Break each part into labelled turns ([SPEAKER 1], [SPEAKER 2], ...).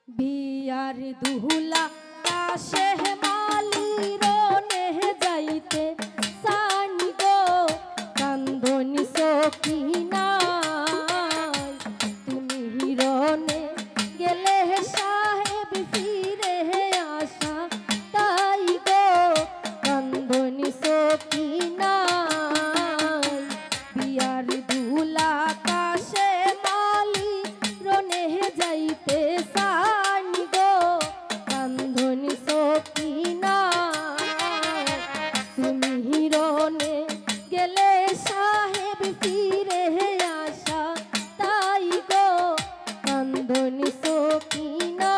[SPEAKER 1] বিয়ার দুহুলা কাশে মালি রনে যাইতে সানি গো কান্দনি সকিনা তুমি হিরনে গেলে সাহেব ফিরে আসা তাই গো কান্দনি সকিনা বিয়ার দুহুলা কাশে মালি রনে যাইতে সানি গো কান্দনি সকিনা তুমি হিরনে গেলে সাহেব ফিরে আসা তাই গো কান্দনি সকিনা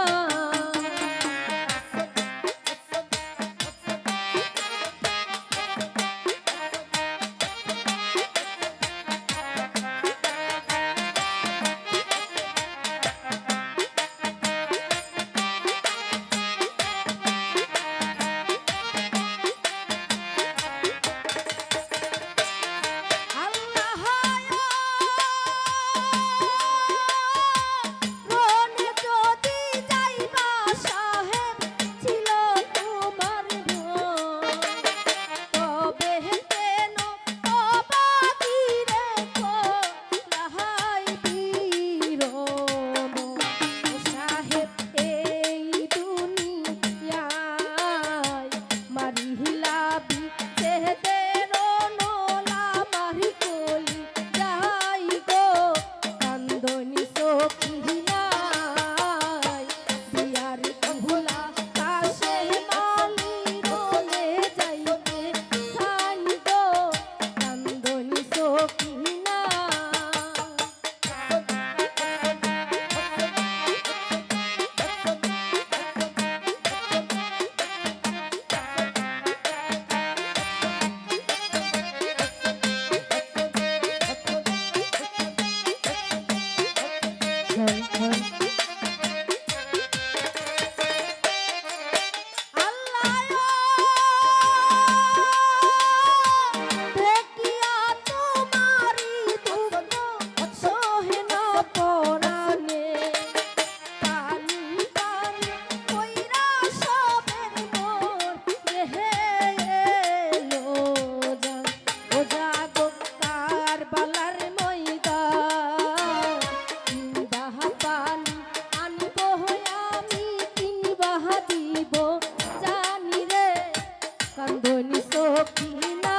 [SPEAKER 1] কান্দনি সকিনা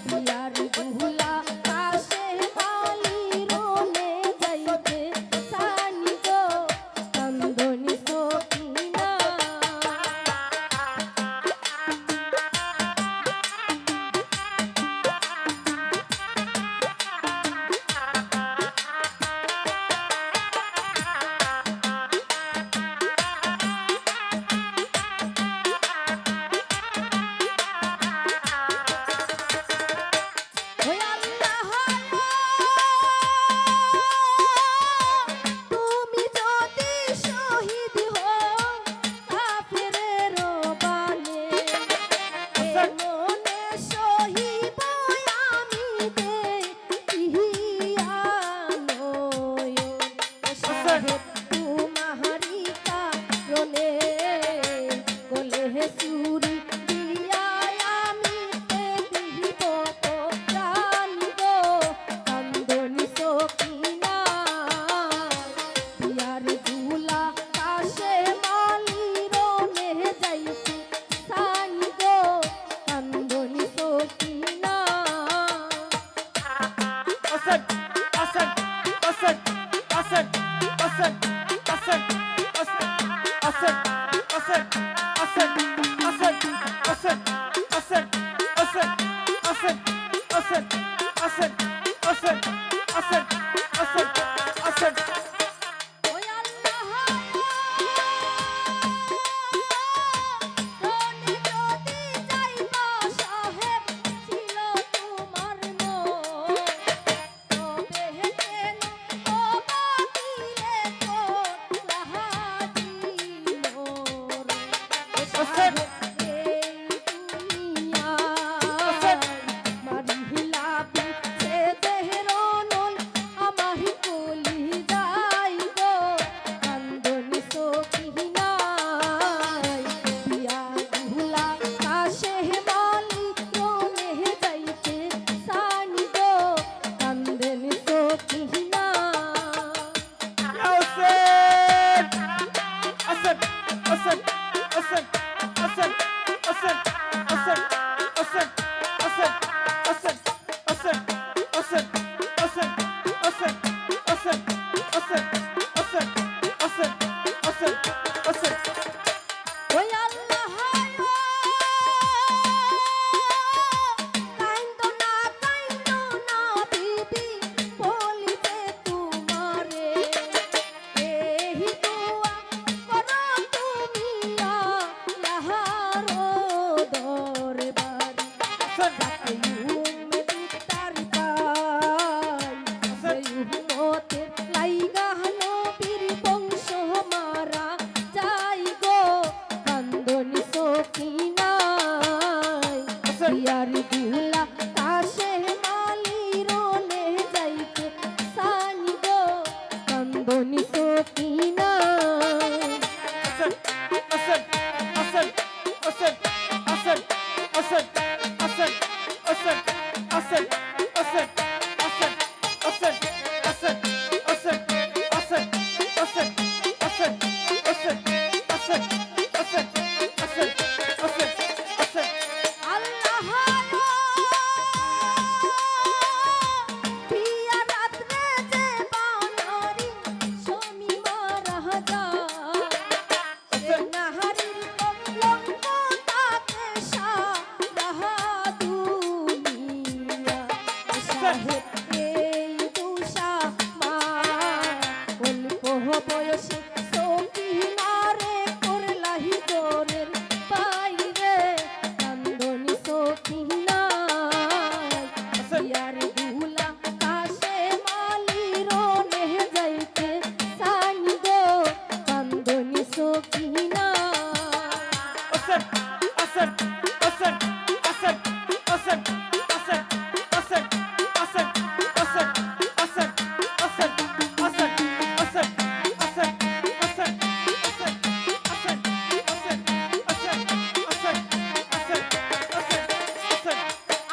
[SPEAKER 1] বিয়ার দুহুলা কাশে মালি রনে যাইতে সানি গো কান্দনি সকিনা ওই আল্লাহ কাইন্দো না বিবি বলিতে তোমারে এহি দোয়া করো তুমি আল্লাহর দরবারে যাতে উম্মতের পাই সেই উম্মতের লাইগা নবীর বংশ মারা যাই গো কান্দনি সকিনাই ইয়ার দুলা কাশে মালিরনে যাইতে সানি গো কান্দনি সকিনাই আল্লাহ প্রিয়া রাত্রে যে বানারি স্বামী মারা যায় নাহারির কলঙ্ক তাকে সারা দুনিয়া সাহেব এই দুষা মা অল্প বয়সে সকিনারে করলাহি গোরের বাইরে কান্দনি সকিনাই ইয়ার দুলা কাশে মালিরনে যাইতে সানি গো কান্দনি সকিনাই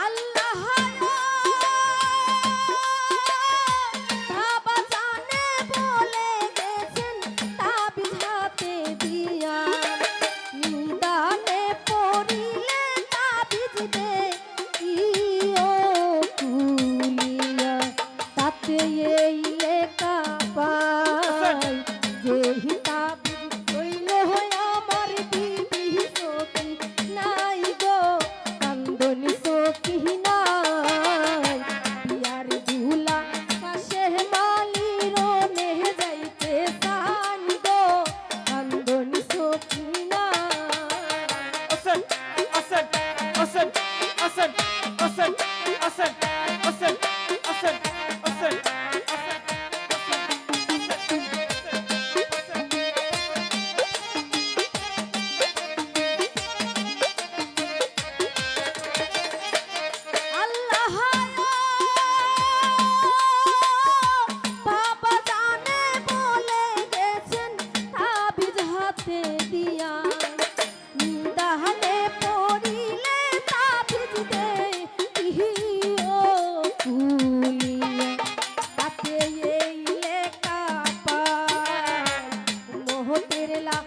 [SPEAKER 1] আল্লাহ বাবা জানে বলে গেছেন তাবিজ হাতে দিয়া নিদানে পড়িলে তাবিজ দে ইও কুলিয়া তাতে এই লেখা পাই যে তাবিজ হইল আমার বিবি সখী নাই গো কান্দনি সকিনাই বিয়ার দুলা কাশে মালিরনে যাইতে সানি গো কান্দনি আল্লাহ বাবা জানে বলে গেছেন তাবিজ হাতে দিয়া নিদানে পড়িলে তাবিজ দে ইও কুলিয়া তাতে এই লেখা পাই মোহতের লা